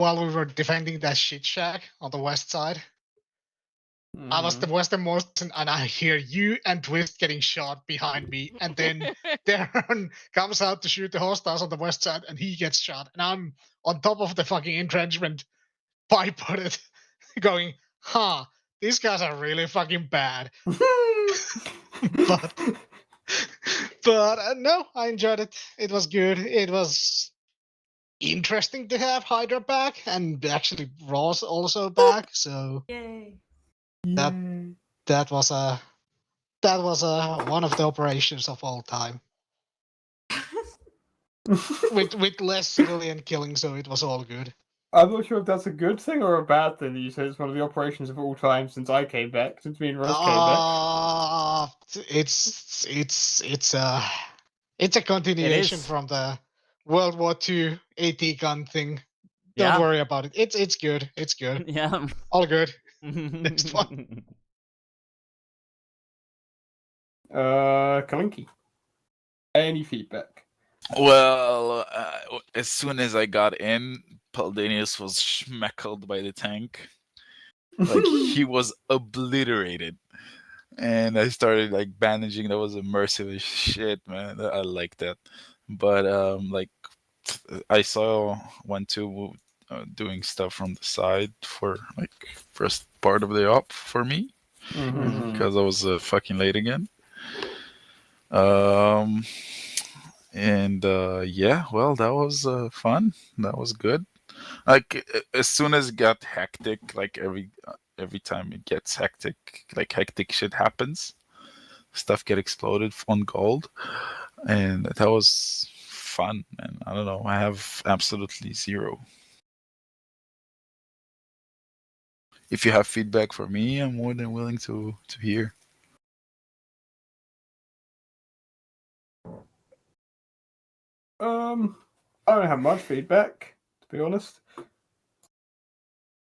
while we were defending that shit shack on the west side. I was the westernmost, and I hear you and Twist getting shot behind me, and then Darren comes out to shoot the hostiles on the west side, and he gets shot, and I'm on top of the fucking entrenchment, pipe-butted, going, huh, these guys are really fucking bad. but no, I enjoyed it. It was good. It was interesting to have Hydra back, and actually Ross also back, so Yay. that was one of the operations of all time. with less civilian killing, so it was all good. I'm not sure if that's a good thing or a bad thing that you said it's one of the operations of all time since I came back, since me and Russ came back. It's a continuation from the World War II AT gun thing. Don't worry about it. It's good. It's good. Yeah. All good. Next one. Kalinki. Any feedback? Well, as soon as I got in, Paldanius was schmeckled by the tank. Like, he was obliterated. And I started, like, bandaging. That was immersive as shit, man. I like that. But, like, I saw 1-2 doing stuff from the side for, like, first part of the op for me. Because I was fucking late again. And yeah, well, that was fun. That was good. Like, as soon as it got hectic, like every time it gets hectic, like hectic shit happens. Stuff get exploded on gold, and that was fun. And I don't know, I have absolutely zero. If you have feedback for me, I'm more than willing to hear. I don't have much feedback, to be honest.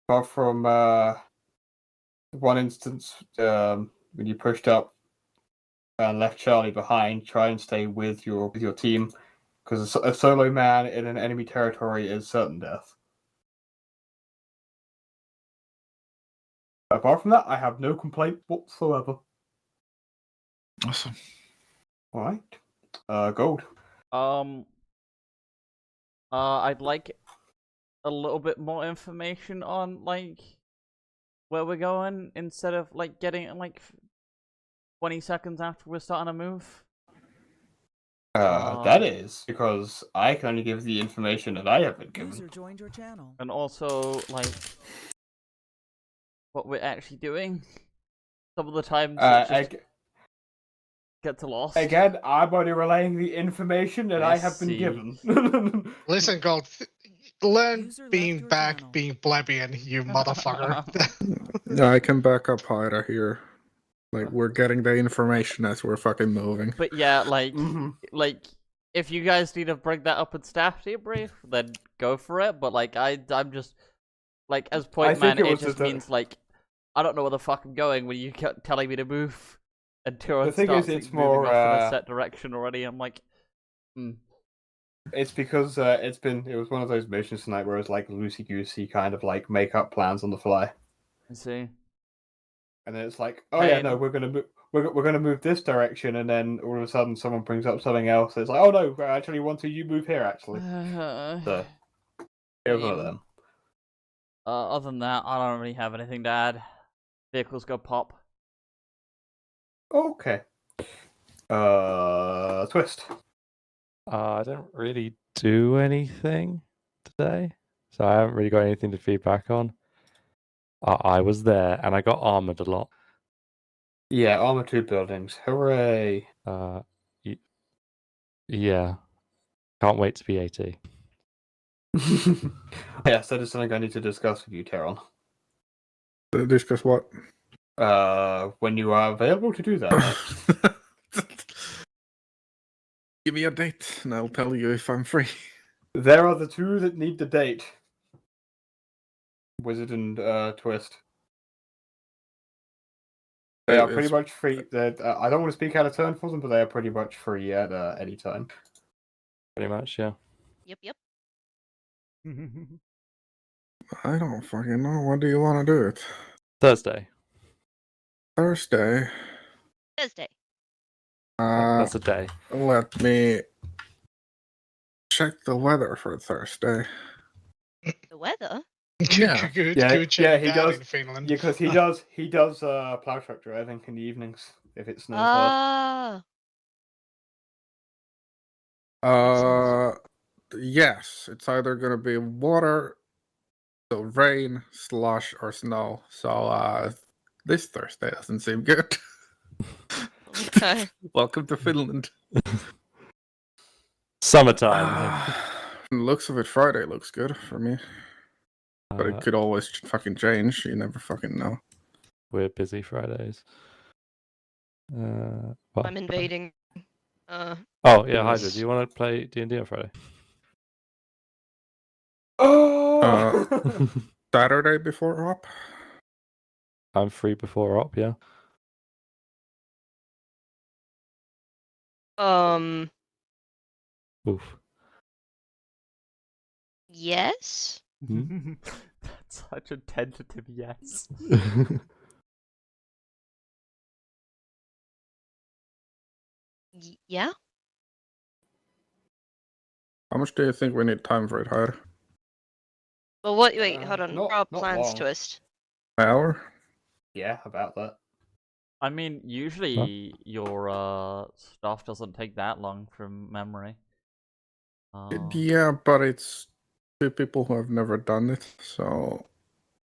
Apart from one instance when you pushed up and left Charlie behind, try and stay with your team, because a solo man in an enemy territory is certain death. Apart from that, I have no complaint whatsoever. Awesome. All right, Gold. I'd like a little bit more information on, like, where we're going, instead of, like, getting it, like, 20 seconds after we're starting to move. That is because I can only give the information that I have been given. User joined your channel. And also, like, what we're actually doing. Some of the times it just gets lost. Again, I'm only relaying the information that I have been given. Listen, Gold, learn being back, being plebeian, you motherfucker. Yeah, I can back up Hyra here. Like, we're getting the information as we're fucking moving. But yeah, like, like, if you guys need to bring that up in staff debrief, then go for it. But like, I'm just, like, as point man, it just means, like, I don't know where the fuck I'm going when you kept telling me to move. Until the thing is, it's more off in a set direction already. I'm like, It's because it was one of those missions tonight where it was like loosey goosey, kind of like make up plans on the fly. I see. And then it's like, oh yeah, no, we're gonna move this direction, and then all of a sudden someone brings up something else. It's like, oh no, I actually want you move here actually. So it was one of them. Other than that, I don't really have anything to add. Vehicles go pop. Okay. Twist. I don't really do anything today, so I haven't really got anything to feedback on. I was there, and I got armored a lot. Yeah, armor 2 buildings. Hooray! Yeah. Can't wait to be AT. Yeah, so there's something I need to discuss with you, Teron. Discuss what? When you are available to do that. Give me a date, and I'll tell you if I'm free. There are the two that need the date. Wizard and Twist. They are pretty much free. I don't want to speak out of turn for them, but they are pretty much free at any time. Pretty much, yeah. Yep. I don't fucking know. When do you want to do it? Thursday. Thursday. Thursday. That's a day. Let me check the weather for Thursday. The weather? Yeah. Good check he that does. in Finland. Because he does plow truck driving in the evenings if it snows hard. Yes, it's either gonna be water, so rain, slush, or snow. So this Thursday doesn't seem good. Okay. Welcome to Finland. Summertime. Looks of it, Friday looks good for me, but it could always fucking change. You never fucking know. We're busy Fridays. Well, I'm invading. Oh yeah, Hydra. Do you want to play D&D on Friday? Saturday before op. I'm free before op. Yeah. Oof. Yes. That's such a tentative yes. Yeah. How much do you think we need time for it, Hyde? Well, what? Wait, hold on. Not Rob plans long. twist. An hour? Yeah, about that. I mean, usually your stuff doesn't take that long from memory. Yeah, but it's two people who have never done it, so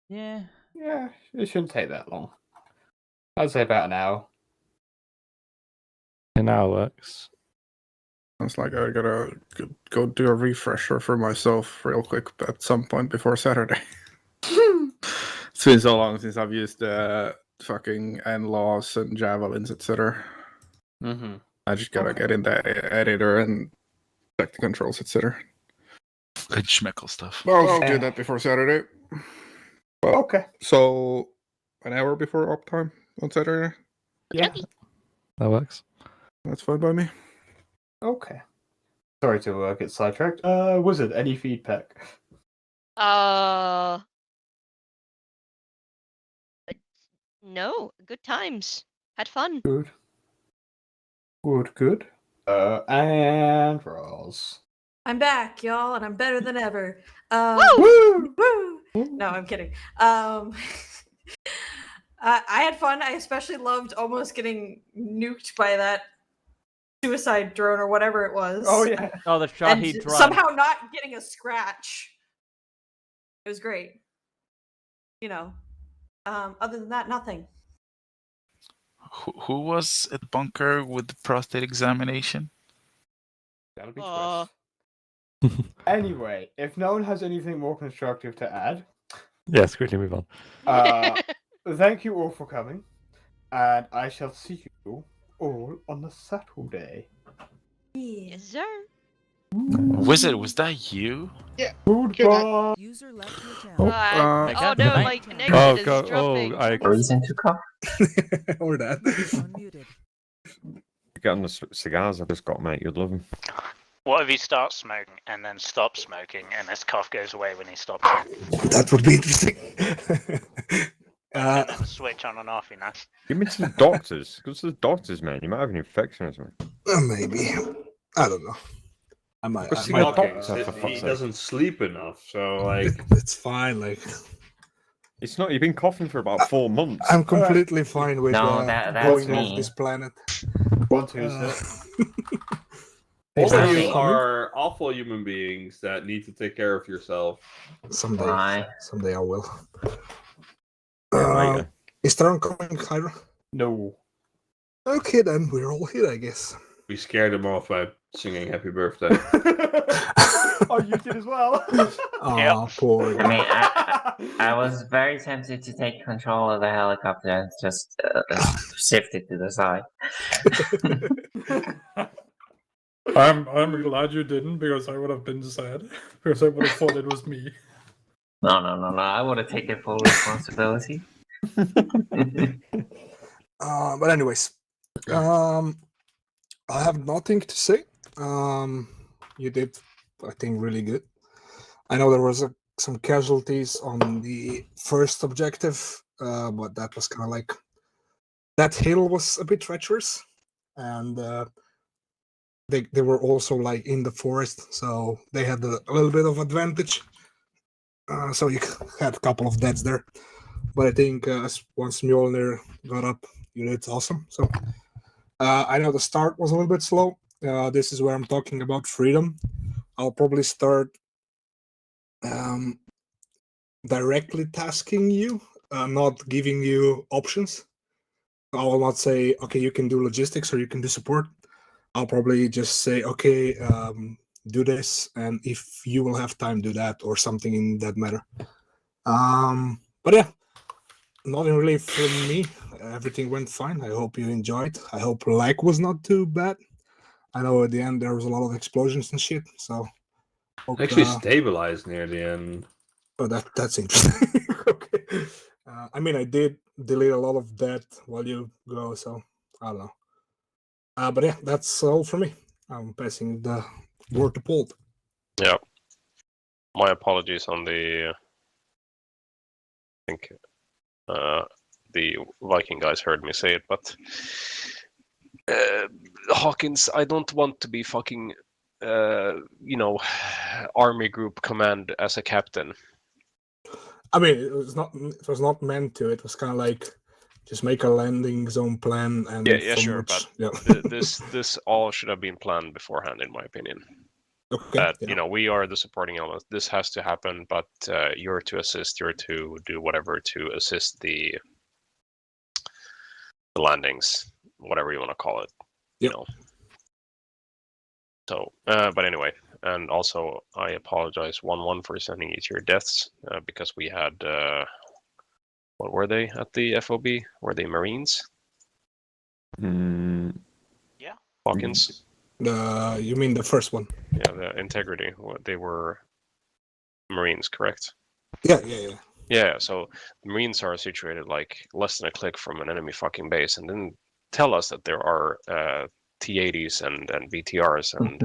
Yeah. Yeah, it shouldn't take that long. I'd say about an hour. An hour works. sounds like I gotta go do a refresher for myself real quick at some point before Saturday. It's been so long since I've used fucking N-laws and javelins, etc. Mm-hmm. I just gotta get in the editor and check the controls, etc. And schmeckle stuff. I'll do that before Saturday. Well, Okay. So an hour before op time on Saturday. Yeah. That works. That's fine by me. Okay. Sorry to get sidetracked. Wizard, any feedback? No. Good times. Had fun. Good. Good. And Roz. I'm back, y'all, and I'm better than ever. Woo! Woo! No, I'm kidding. I had fun. I especially loved almost getting nuked by that suicide drone or whatever it was. Oh yeah. Oh, the Shahid drone. Somehow not getting a scratch. It was great. You know. Other than that, nothing. Who was at bunker with the prostate examination? That'll be Chris. Anyway, if no one has anything more constructive to add, Yes, quickly move on. thank you all for coming, and I shall see you all on the Saturday. Yes, sir. Wizard, was that you? Yeah. Goodbye. User left your channel. Oh no, my connection Oh, is go! dropping. Oh, I. Reason to cough. Or that. Unmuted. Get on the cigars I've just got, mate. You'd love them. What if he starts smoking and then stops smoking and his cough goes away when he stops? That would be interesting. And then switch on and off, you know? Give me to the doctors. Go to the doctors, man. You might have an infection or something. Maybe. I don't know. I might. What's I might he doesn't sleep enough, so like it's fine. Like it's not. You've been coughing for about 4 months. I'm completely fine with No, that's going me. off this planet. 1 Tuesday. all of Exactly. you are awful human beings that need to take care of yourself. Someday I will. Later. Is Taran coming, Hydra? No. Okay, then we're all here, I guess. We scared him off by singing "Happy Birthday." Oh, you did as well. Oh, poor. I mean, I was very tempted to take control of the helicopter and just shift it to the side. I'm glad you didn't, because I would have been sad, because I would have thought it was me. No. I would have taken full responsibility. But anyways, I have nothing to say. You did, I think, really good. I know there was a some casualties on the first objective, but that was kind of like that hill was a bit treacherous, and they were also like in the forest, so they had a little bit of advantage. So you had a couple of deaths there, but I think once Mjolnir got up, you did awesome. So I know the start was a little bit slow. This is where I'm talking about freedom. I'll probably start directly tasking you, not giving you options. I will not say, okay, you can do logistics or you can do support. I'll probably just say, okay, do this, and if you will have time, do that, or something in that matter. But yeah, nothing really from me. Everything went fine. I hope you enjoyed. I hope lag was not too bad. I know at the end there was a lot of explosions and shit, so hope, actually stabilized near the end. Oh, that's interesting. Okay. I mean, I did delete a lot of that while you go, so I don't know. But yeah, that's all for me. I'm passing the word to Paul. Yeah. My apologies on the. I think the Viking guys heard me say it, but Hawkins, I don't want to be fucking, army group command as a captain. I mean, it was not meant to. It was kind of like just make a landing zone plan and yeah, sure, but this all should have been planned beforehand, in my opinion. Okay. That we are the supporting element. This has to happen, but you're to assist. You're to do whatever to assist the landings, whatever you want to call it. Yep. So, but anyway, and also I apologize 1-1 for sending you to your deaths because we had what were they at the FOB? Were they Marines? Yeah. Hawkins. You mean the first one? Yeah, the Integrity. They were Marines, correct? Yeah. Yeah, so the Marines are situated like less than a click from an enemy fucking base, and then tell us that there are T-80s and BTRs and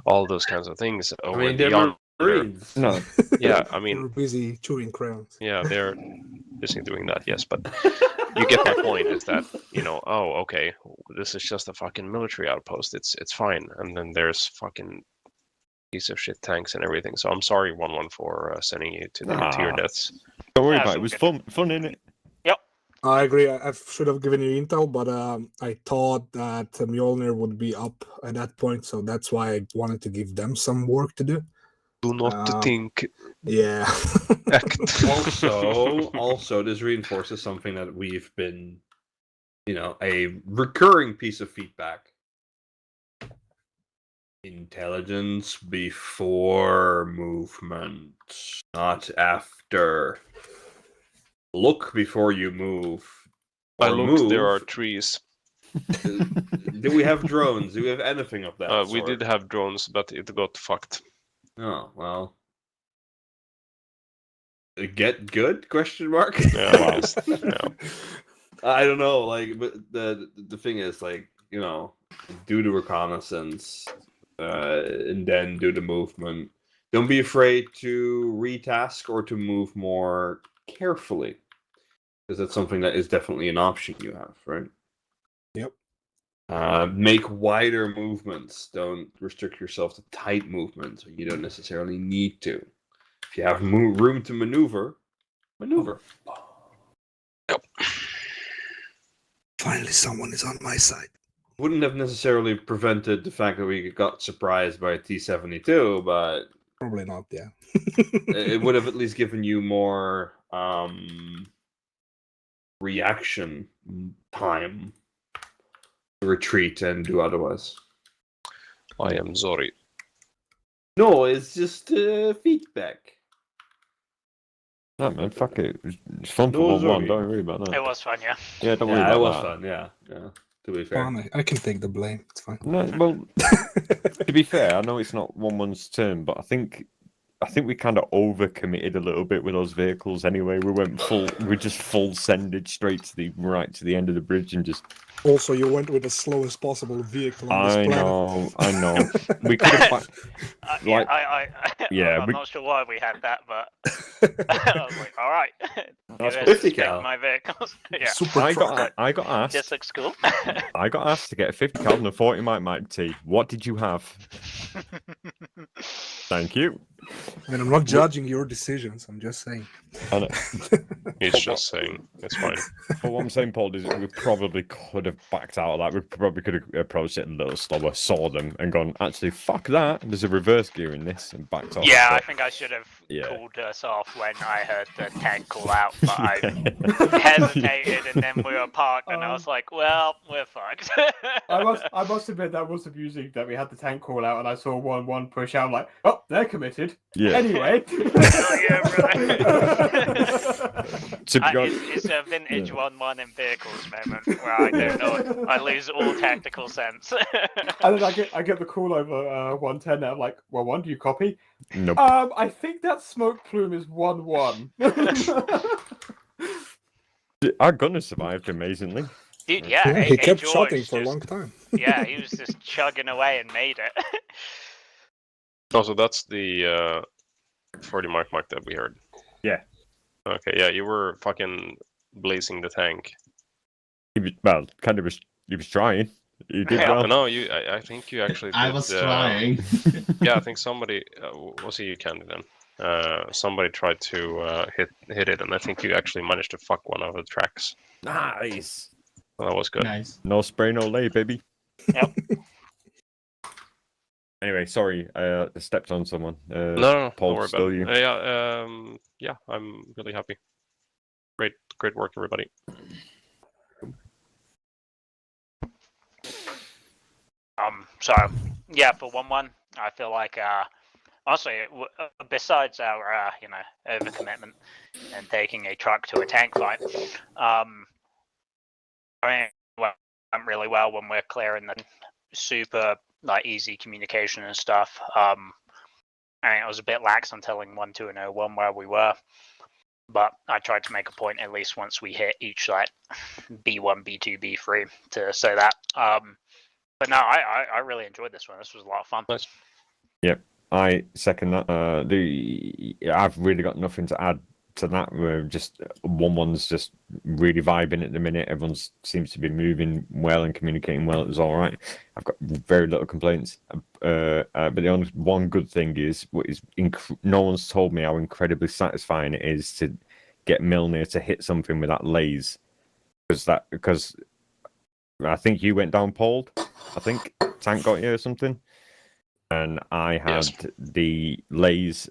all those kinds of things over beyond. Marines. No. Yeah, I mean, they're busy chewing crayons. Yeah, they're busy doing that, yes, but you get my point. Is that oh, okay, this is just a fucking military outpost. It's fine, and then there's fucking piece of shit tanks and everything. So I'm sorry, 1-1 for sending you to your deaths. Don't worry about it. It was fun, innit? Yep. I agree. I should have given you intel, but I thought that Mjolnir would be up at that point, so that's why I wanted to give them some work to do. Do not think. Yeah. Also, this reinforces something that we've been, a recurring piece of feedback. Intelligence before movement, not after. Look before you move. I looked, there are trees. Do we have drones? Do we have anything of that We did have drones, but it got fucked. Oh, well. Get good? Question mark? Yeah, I don't know, but the thing is, do the reconnaissance, and then do the movement. Don't be afraid to retask or to move more carefully, because that's something that is definitely an option you have, right? Yep. Make wider movements. Don't restrict yourself to tight movements. You don't necessarily need to. If you have room to maneuver. Yep. Finally, someone is on my side. Wouldn't have necessarily prevented the fact that we got surprised by a T-72, but probably not. Yeah. It would have at least given you more reaction time to retreat and do otherwise. I am sorry. No, it's just feedback. No, man, fuck it. It's fun for 1-1. Don't worry about that. It was fun, yeah. Yeah, don't worry about that. It was fun, yeah. To be fair. Fine, I can take the blame. It's fine. No, well, to be fair, I know it's not 1-1's turn, but I think I think we kind of overcommitted a little bit with those vehicles. Anyway, we just full sended straight to the end of the bridge and just. Also, you went with the slowest possible vehicle on this I know. We could have. I'm not sure why we had that, but I was like, all right. That's 50 cal. My vehicles. Yeah. I got asked. This looks cool. I got asked to get a 50 cal and a 40 Mike T. What did you have? Thank you. And I'm not judging your decisions. I'm just saying. He's just saying it's fine. But what I'm saying, Paul, is we probably could have backed out of that. We probably could have approached it a little slower, saw them, and gone, actually, fuck that. There's a reverse gear in this, and backed off. Yeah, but, I think I should have called us off when I heard the tank call out, but I hesitated, and then we were parked, and I was like, well, we're fucked. I must admit that was amusing that we had the tank call out, and I saw 1-1 push out. I'm like, oh, they're committed. Yeah. Anyway. It's a vintage 1-1 in vehicles moment where I don't know, I lose all tactical sense. And then I get the call over 110, and I'm like, 1-1, do you copy? Nope. I think that smoke plume is 1-1. Our gunner survived amazingly. Dude, yeah, he kept George shotting for a long time. Yeah, he was just chugging away and made it. Also, that's the 40 Mark that we heard. Yeah. Okay, yeah, you were fucking blazing the tank. He was trying. You did well. No, I think you actually did. I was trying. Yeah, I think somebody was it you, Candy, then? Somebody tried to hit it, and I think you actually managed to fuck one of the tracks. Nice. Well, that was good. Nice. No spray, no lay, baby. Yep. Anyway, sorry, I stepped on someone. No, Paul, don't worry still about you. it. Yeah, I'm really happy. Great work, everybody. So yeah, for 1-1, I feel like honestly, besides our overcommitment and taking a truck to a tank fight, I mean, went really well when we're clearing the super easy communication and stuff. I mean, I was a bit lax on telling 1-2 and 0-1 where we were, but I tried to make a point at least once we hit each B1, B2, B3 to say that. But no, I really enjoyed this one. This was a lot of fun. Nice. Yep, I second that. I've really got nothing to add to that. We're just 1-1's just really vibing at the minute. Everyone seems to be moving well and communicating well. It was all right. I've got very little complaints. But the only one good thing is no one's told me how incredibly satisfying it is to get Milner to hit something with that laze, because I think you went down, Paul. I think tank got you or something, and I had the laze,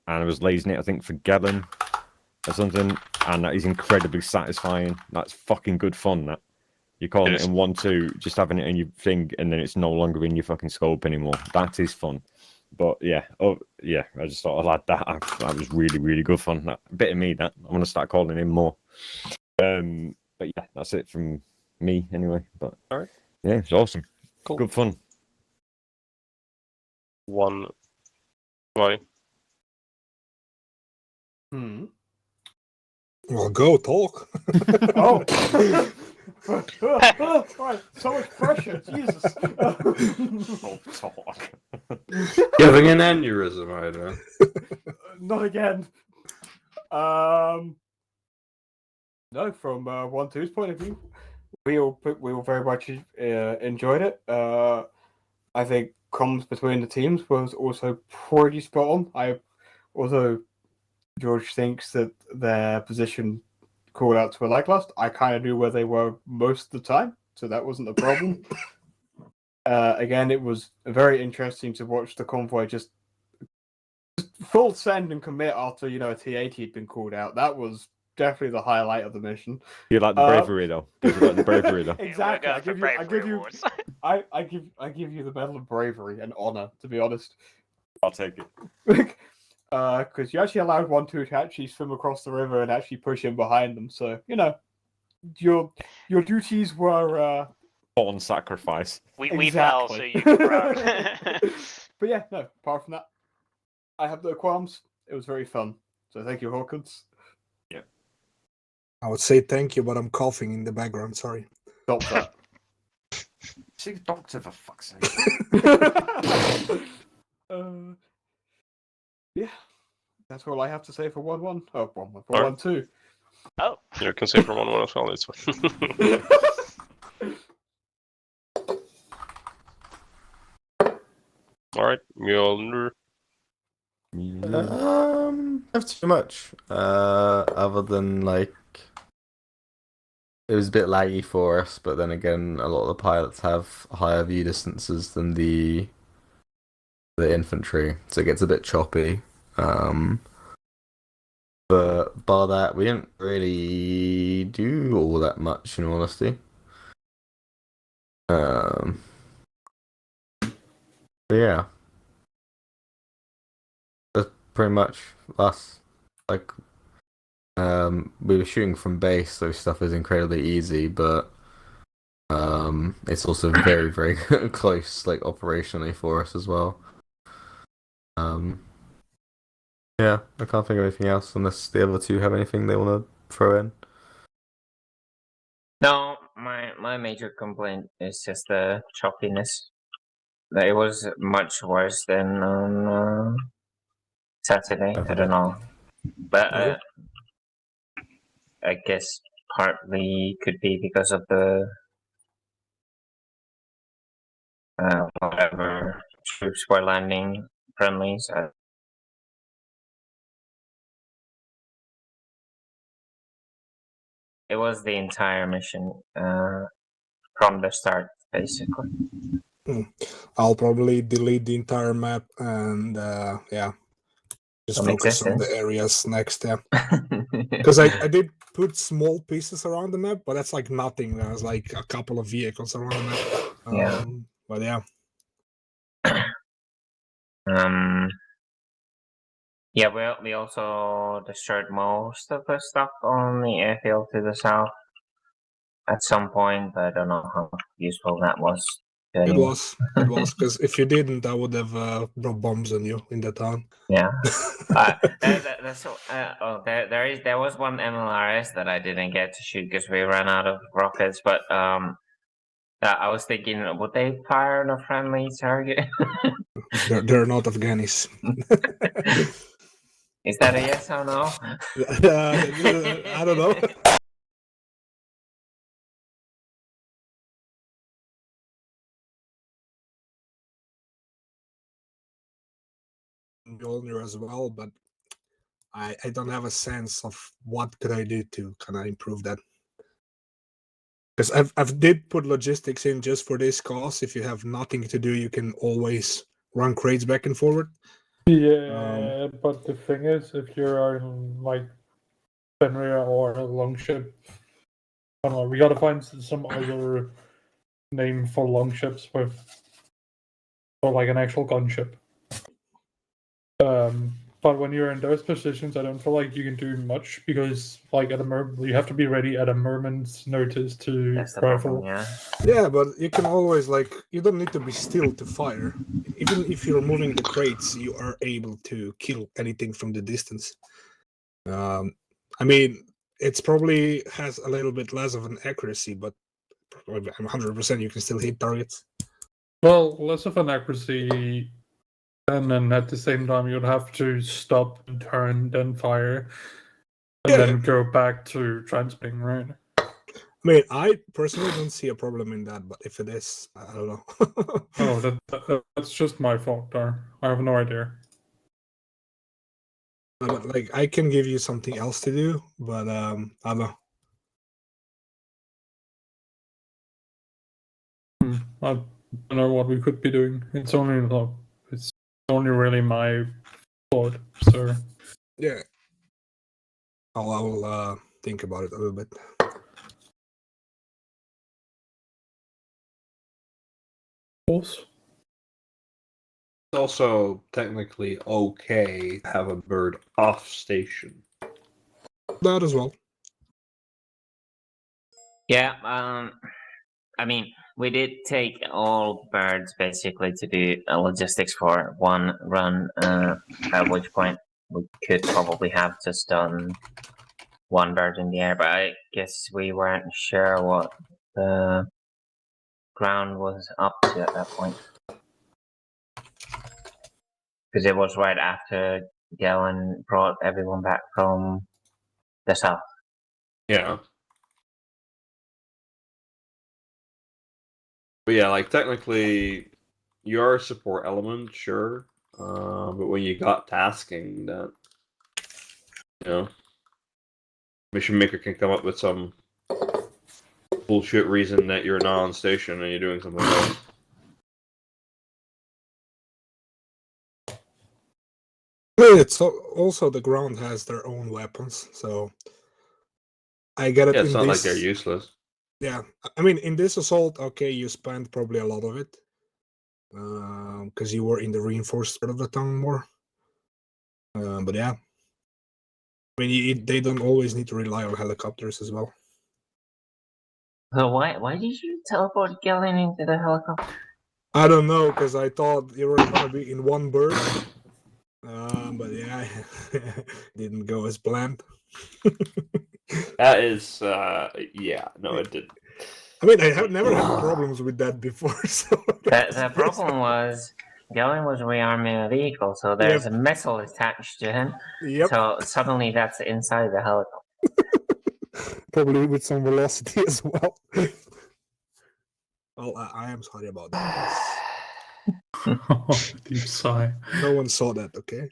and I was lazing it, I think, for Gellin or something, and that is incredibly satisfying. That's fucking good fun. That you're calling it in 1-2, just having it in your thing, and then it's no longer in your fucking scope anymore. That is fun. But yeah, I just thought I'd add that. That was really, really good fun. That bit of me, that I want to start calling in more. But yeah, that's it from me anyway. But all right, yeah, it's awesome. Cool, good fun. One, why? Well, go talk. Oh. Right, so much pressure, Jesus. Oh, talk. Giving an aneurysm, I know. Not again. No, from 1-2's point of view, we all very much enjoyed it. I think comms between the teams was also pretty spot on. George thinks that their position call outs were lackluster. I kind of knew where they were most of the time, so that wasn't a problem. Again, it was very interesting to watch the convoy just full send and commit after a T80 had been called out. That was definitely the highlight of the mission. You like the bravery though? Did you like the bravery though? Exactly. I give you the Medal of Bravery and Honor, to be honest. I'll take it. Because you actually allowed 1-2 to actually swim across the river and actually push in behind them. So, your duties were on sacrifice. We fell, so you can run. But yeah, no, apart from that, I have no qualms. It was very fun. So thank you, Hawkins. Yeah. I would say thank you, but I'm coughing in the background. Sorry. Stop that. See the doctor, for fuck's sake. Yeah. That's all I have to say for 1-1. Oh, 1-1. For Alright. 1-2. Oh. You can say for 1-1 as well. It's fine. All right, Mjolnir. Not too much. Other than like, it was a bit laggy for us, but then again, a lot of the pilots have higher view distances than the infantry, so it gets a bit choppy. But bar that, we didn't really do all that much, in all honesty. But yeah, that's pretty much us. Like, we were shooting from base, so stuff is incredibly easy, but it's also very, very close, like operationally for us as well. Yeah, I can't think of anything else unless the other two have anything they want to throw in. No, my major complaint is just the choppiness. It was much worse than on Saturday. I don't know, but I guess partly could be because of the whatever troops were landing friendlies. It was the entire mission from the start, basically. I'll probably delete the entire map and just focus on the areas next. Yeah, because I did put small pieces around the map, but that's like nothing. There's like a couple of vehicles around the map. But yeah. Yeah, we also destroyed most of the stuff on the airfield to the south at some point, but I don't know how useful that was. It was, because if you didn't, I would have dropped bombs on you in the town. Yeah. There was one MLRS that I didn't get to shoot because we ran out of rockets, but I was thinking, would they fire on a friendly target? They're not Afghanis. Is that a yes or no? I don't know. Mjolnir as well, but I don't have a sense of what could I do to kind of improve that. Because I've did put logistics in just for this cause. If you have nothing to do, you can always run crates back and forward. Yeah, but the thing is, if you're on like Fenrir or a longship, I don't know. We gotta find some other name for longships or like an actual gunship. But when you're in those positions, I don't feel like you can do much because, like, you have to be ready at a moment's notice to rifle. Yeah, but you can always you don't need to be still to fire. Even if you're moving the crates, you are able to kill anything from the distance. I mean, it's probably has a little bit less of an accuracy, but 100% you can still hit targets. Well, less of an accuracy. And then at the same time, you'd have to stop and turn, then fire, and then go back to transmitting, right? I mean, I personally don't see a problem in that, but if it is, I don't know. Oh, that's just my fault, though. I have no idea. But, I can give you something else to do, but I don't know. I don't know what we could be doing. It's only really my fault, so... Yeah. I'll think about it a little bit. It's also technically okay to have a bird off station. That as well. Yeah, I mean, we did take all birds basically to do logistics for one run. At which point we could probably have just done one bird in the air, but I guess we weren't sure what the ground was up to at that point. Because it was right after Galen brought everyone back from the south. Yeah. But yeah, like technically, you're a support element, sure. But when you got tasking, that mission maker can come up with some bullshit reason that you're not on station and you're doing something else. It's also the ground has their own weapons, so I get it. Yeah, it's in not this... like they're useless. Yeah, I mean, in this assault, okay, you spent probably a lot of it because you were in the reinforced part of the town more. But yeah, I mean, they don't always need to rely on helicopters as well. So why did you teleport Galen into the helicopter? I don't know, because I thought you were gonna be in one bird. But yeah, didn't go as planned. That is, yeah, no, it didn't. I mean, I have never had problems with that before. So The problem was Galen was rearming a vehicle, so there's a missile attached to him. Yep. So suddenly that's inside the helicopter. Probably with some velocity as well. Well, I am sorry about that. Deep sigh. No one saw that, okay?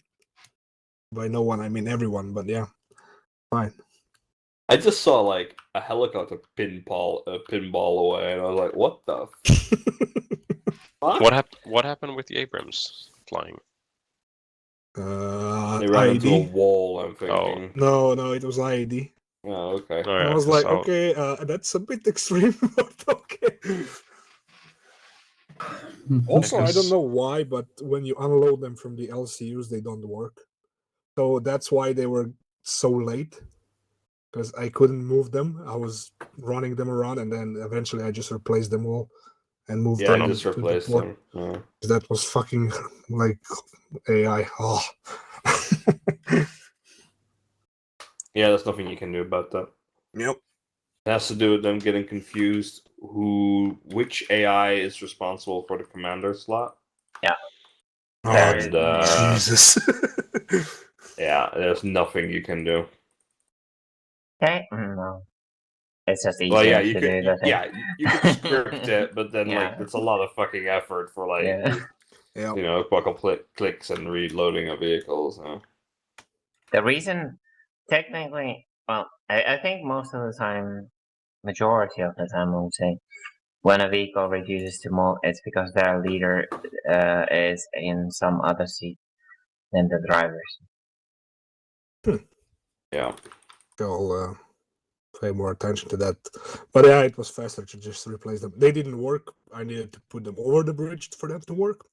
By no one, I mean everyone, but yeah, fine. I just saw like a helicopter pinball away, and I was like, "What the?" What happened with the Abrams flying? They ran into a wall. I'm thinking. No, it was IED. Oh, okay. Oh, yeah, I was like, so... okay, that's a bit extreme, but okay. Also, I don't know why, but when you unload them from the LCUs, they don't work. So that's why they were so late. Because I couldn't move them. I was running them around, and then eventually I just replaced them all and moved them. Yeah, I just replaced them. Yeah. That was fucking like AI. Oh. Yeah, there's nothing you can do about that. Yep. It has to do with them getting confused which AI is responsible for the commander slot. Yeah. And Jesus. yeah, there's nothing you can do. Okay. No. It's just easier Well, yeah, to do that. Yeah, you can script it, but then Yeah. like it's a lot of fucking effort for like a couple clicks and reloading of vehicles. The reason, technically, well, I think most of the time, majority of the time, I would say, when a vehicle refuses to move, it's because their leader is in some other seat than the drivers. Yeah. I'll pay more attention to that. But yeah, it was faster to just replace them. They didn't work. I needed to put them over the bridge for them to work.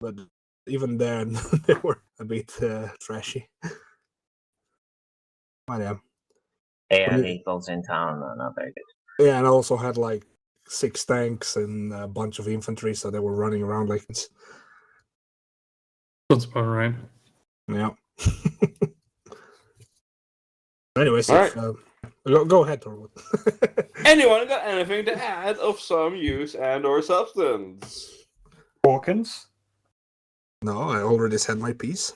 But even then, they were a bit trashy. But yeah. Air vehicles in town are not very good. Yeah, and I also had like 6 tanks and a bunch of infantry, so they were running around like this. That's about right. Yeah. Anyways, All go ahead, Torwood. Anyone got anything to add of some use and/or substance? Hawkins? No, I already said my piece.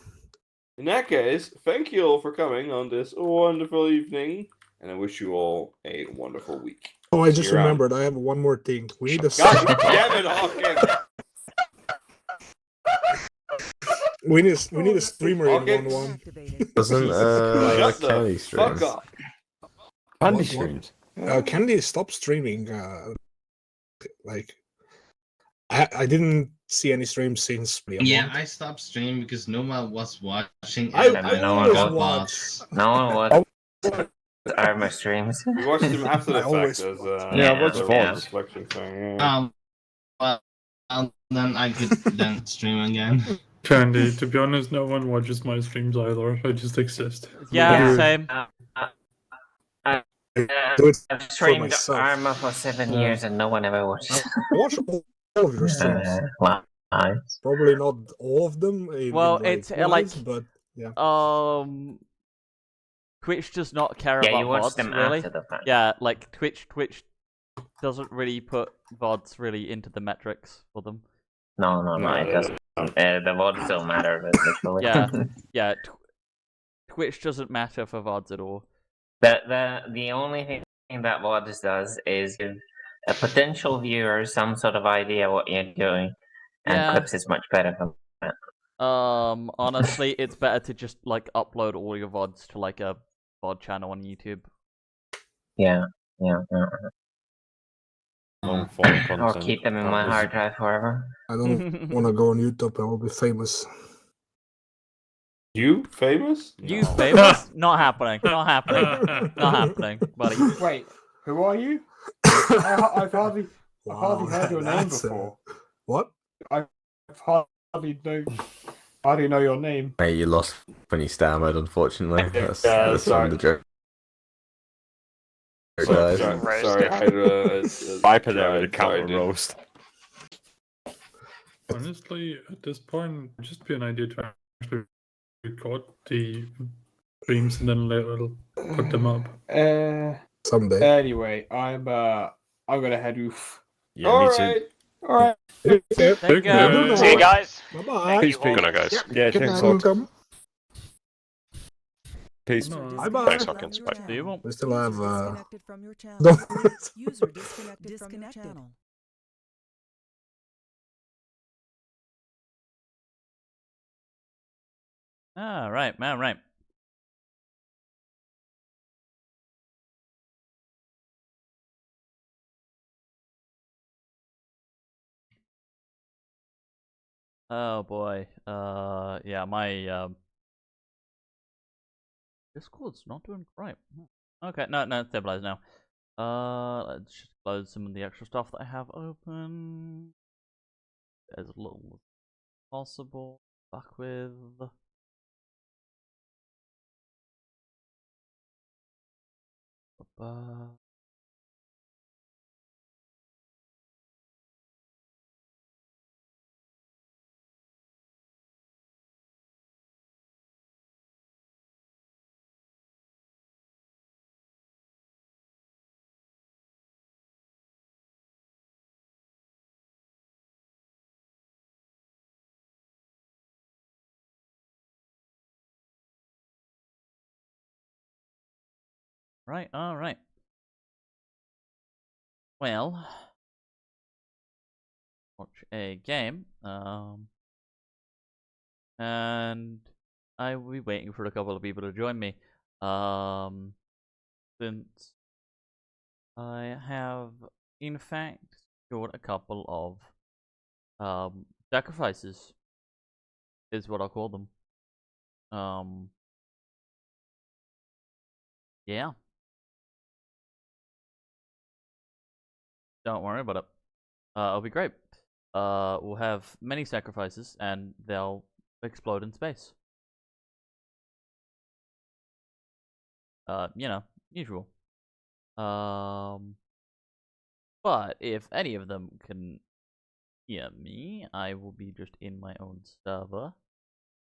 In that case, thank you all for coming on this wonderful evening, and I wish you all a wonderful week. Oh, I just remembered. I have one more thing. We need a. God damn it, Hawkins! We need a streamer in 1-1. Doesn't Kennedy stream? Fuck off. Candy streams. Kennedy stopped streaming. Like, I didn't see any streams since. Yeah, I stopped streaming because no one was watching. No one watched Arma streams. We watched them after the fact as what's VODs? reflection thing. Well, then I could then stream again. Candy, to be honest, no one watches my streams either. I just exist. Yeah, same. do it I've for streamed myself. Arma for 7 years and no one ever watches. I watch all of your streams. Lies. Probably not all of them in Well, like it's live, but yeah. Twitch does not care Yeah, about you watch VODs, them really. after the fact. Yeah, like Twitch doesn't really put VODs really into the metrics for them. No, it doesn't. The VODs don't matter, literally. Yeah. Twitch doesn't matter for VODs at all. The only thing that VODs does is give a potential viewer some sort of idea what you're doing, and Clips is much better for that. Honestly, it's better to just like upload all your VODs to like a VOD channel on YouTube. Yeah. Long form Or content. keep them in my hard drive forever. I don't want to go on YouTube. I will be famous. You famous? You famous? Not happening. Not happening. Not happening, buddy. Wait, who are you? I've hardly heard your name before. What? I've hardly know your name. Mate, you lost when you stammered, unfortunately. That's sorry. the joke. Sorry, Viper there with a counter roast. Honestly, at this point, it'd just be an idea to actually record the streams and then later put them up. Someday. Anyway, I'm gonna head off. Yeah, All me too. right. All right. Thank you. See you guys. Bye-bye. Peace, Good night, guys. Yeah, Good thanks, night. Lord. Peace. Bye-bye. Thanks, Hawkins. Bye. See you. We still have Disconnected from your channel. no. User disconnected from your channel. All right. Oh boy. Yeah, my Discord's not doing great. Okay, no, it's stabilized now. Let's just close some of the extra stuff that I have open. As little as possible. Back with. Right, alright. Well, watch a game, and I will be waiting for a couple of people to join me, since I have, in fact, got a couple of, sacrifices, is what I'll call them. Yeah. Don't worry about it. It'll be great. We'll have many sacrifices, and they'll explode in space. You know, usual. But if any of them can hear me, I will be just in my own server,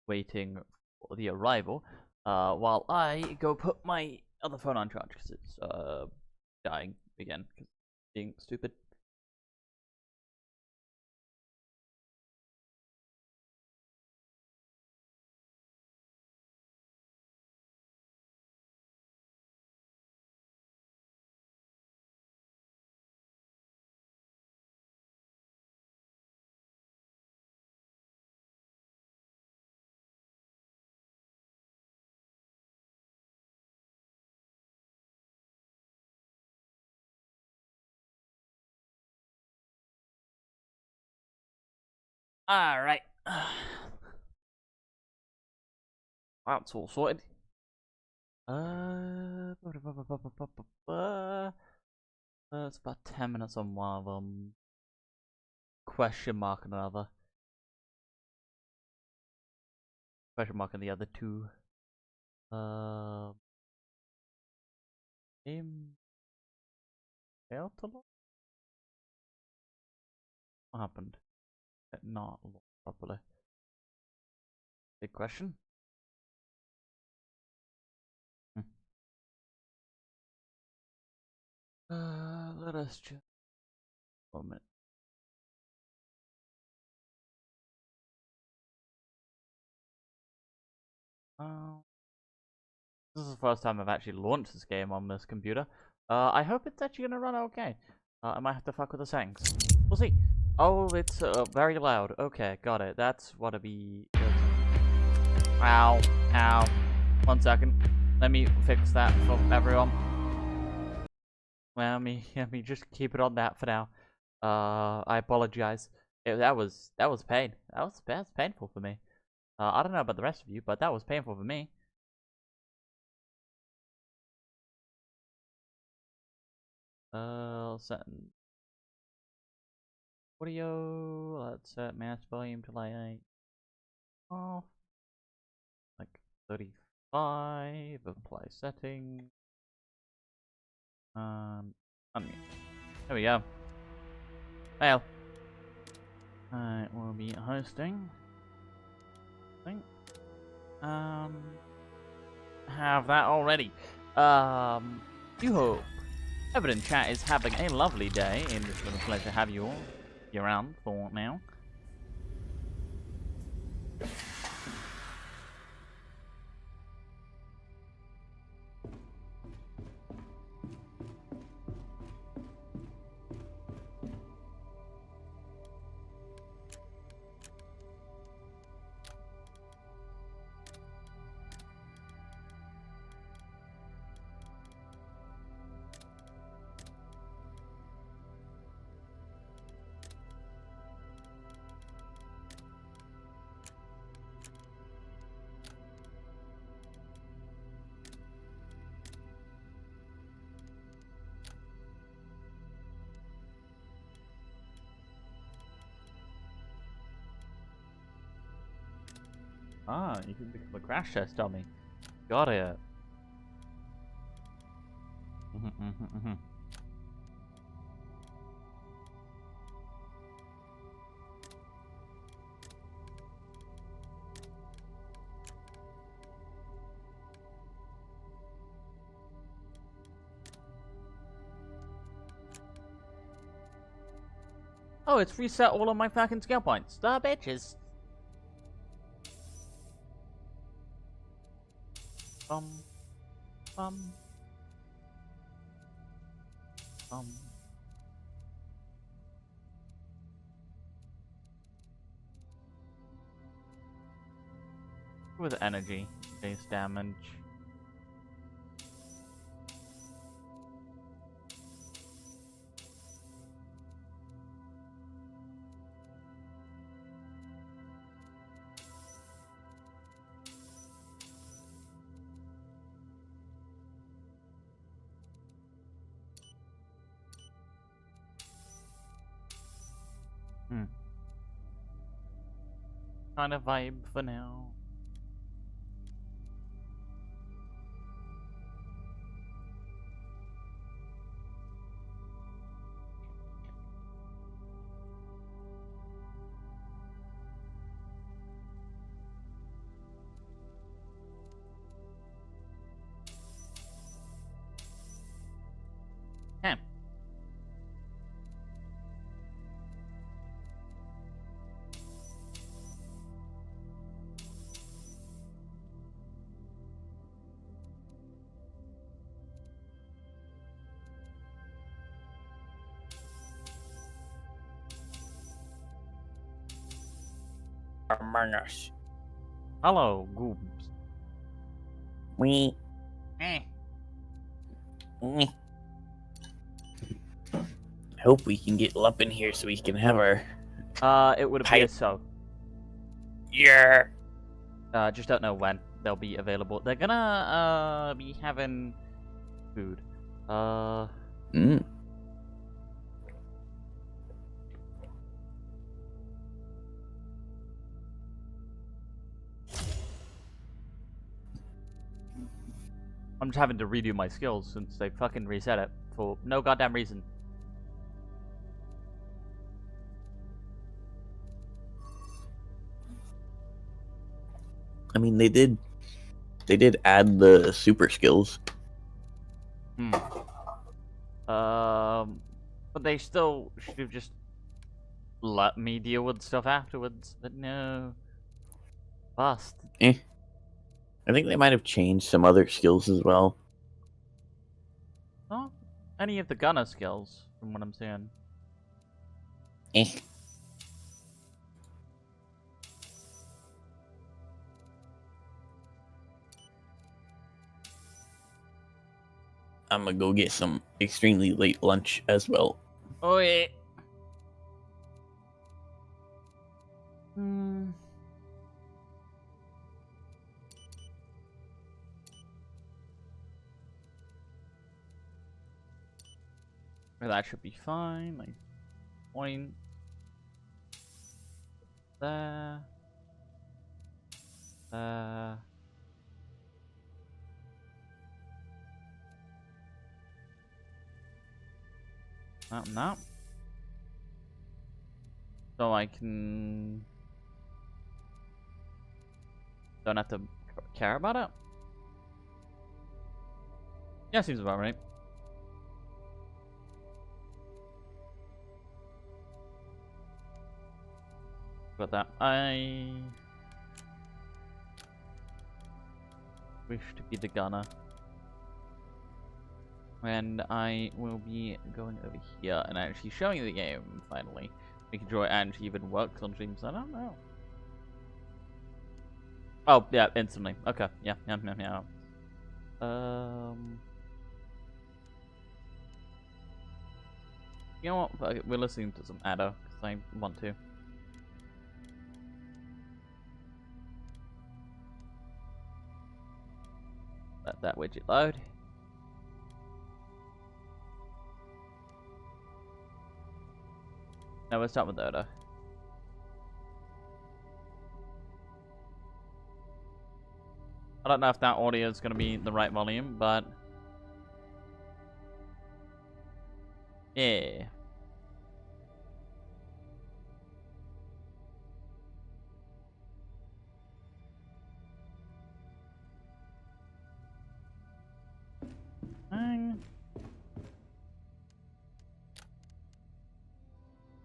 waiting for the arrival, while I go put my other phone on charge, because it's, dying again, because being stupid. Alright. That's all sorted. It's about 10 minutes on one of them. Question mark on another. Question mark on the other two. Game failed to load? What happened? It not load properly. Big question. Let us just moment. This is the first time I've actually launched this game on this computer. I hope it's actually gonna run okay. I might have to fuck with the settings. We'll see. Oh, it's very loud. Okay, got it. That's what it be. Ow, ow. 1 second. Let me fix that for everyone. Let me just keep it on that for now. I apologize. That was pain. That's painful for me. I don't know about the rest of you, but that was painful for me. Set audio. Let's set max volume to like off, like 35. Apply setting. Unmute. There we go. Fail. Alright, we'll be hosting. Have that already. You hope Evident Chat is having a lovely day, and it's been a pleasure to have you all around for now. Ah, you can become a crash test dummy. Got it. Oh, it's reset all of my fucking skill points. The bitches. Bum. With energy, base damage. Kind of vibe for now. Huh. Among Us. Hello, Goobs. We. Hope we can get Lump in here so we can have our. It would appear so. Yeah. Just don't know when they'll be available. They're gonna be having food. I'm just having to redo my skills since they fucking reset it for no goddamn reason. I mean, they did add the super skills. But they still should have just let me deal with stuff afterwards. But no, bust. I think they might have changed some other skills as well. Not any of the gunner skills, from what I'm seeing. I'm gonna go get some extremely late lunch as well. Oh yeah. Well, that should be fine. Like, point there. That. So I can... Don't have to care about it? Yeah, seems about right. About that. I... wish to be the gunner. And I will be going over here and actually showing you the game, finally. Making sure it actually even works on streams. I don't know. Oh, yeah, instantly. Okay, yeah. You know what? Fuck it, we're listening to some Addo, because I want to. Let that widget load. No, we'll start with Oda. I don't know if that audio is going to be the right volume, but... yeah.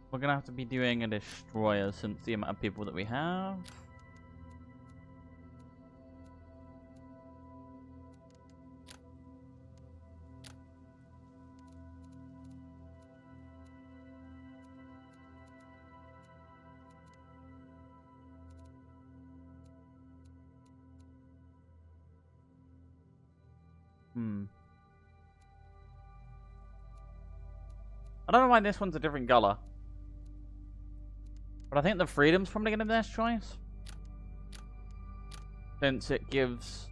We're gonna have to be doing a destroyer since the amount of people that we have. I don't know why this one's a different color. But I think the freedom's probably gonna be the best choice. Since it gives...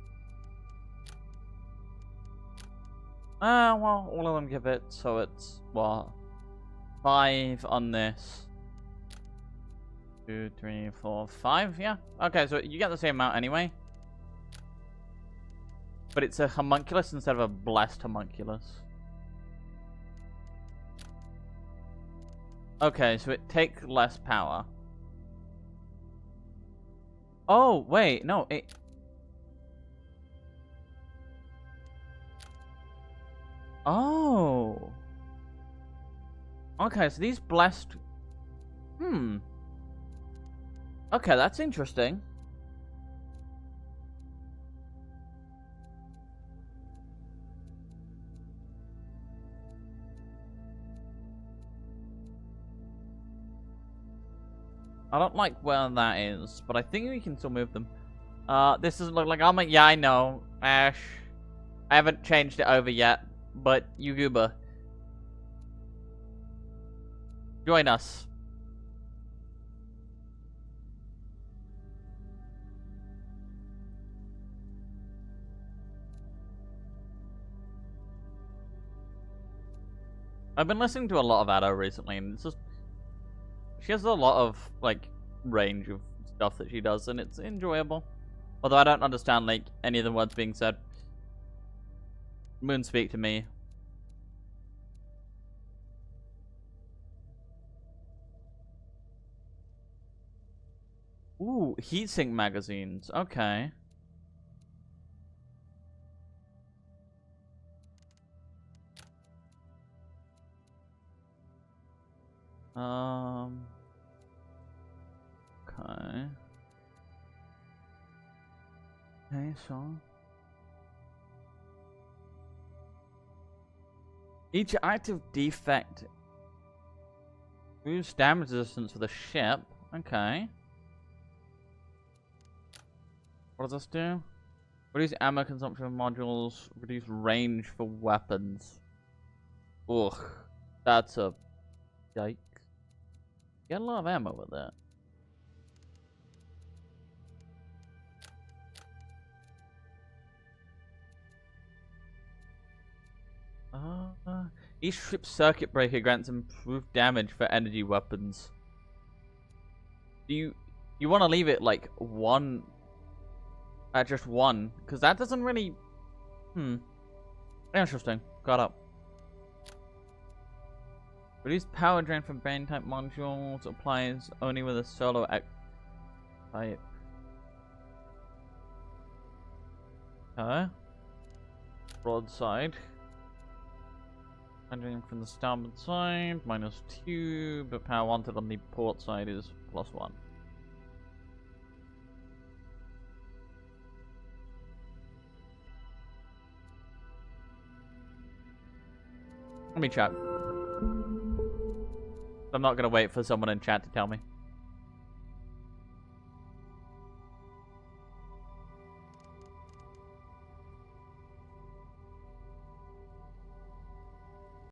well, all of them give it, so it's, what? 5 on this. 2, 3, 4, 5, yeah? Okay, so you get the same amount anyway. But it's a homunculus instead of a blessed homunculus. Okay, so it takes less power. Oh, wait, no, it... oh. Okay, so these blessed... okay, that's interesting. I don't like where that is, but I think we can still move them. This doesn't look like armor. Yeah, I know. Ash. I haven't changed it over yet, but you goober. Join us. I've been listening to a lot of Addo recently, and it's just... she has a lot of, like, range of stuff that she does, and it's enjoyable. Although I don't understand, like, any of the words being said. Moon, speak to me. Ooh, heatsink magazines. Okay. Okay. Okay, so each active defect boosts damage resistance for the ship. Okay. What does this do? Reduce ammo consumption of modules. Reduce range for weapons. Ugh. That's a yike. Get a lot of ammo with that. Each ship's circuit breaker grants improved damage for energy weapons. Do you want to leave it like one? Just one, because that doesn't really. Interesting. Got up. Reduce power drain from brain type modules applies only with a solo type. Okay. Broadside. Entering from the starboard side, -2, but power wanted on the port side is +1. Let me check. I'm not gonna wait for someone in chat to tell me.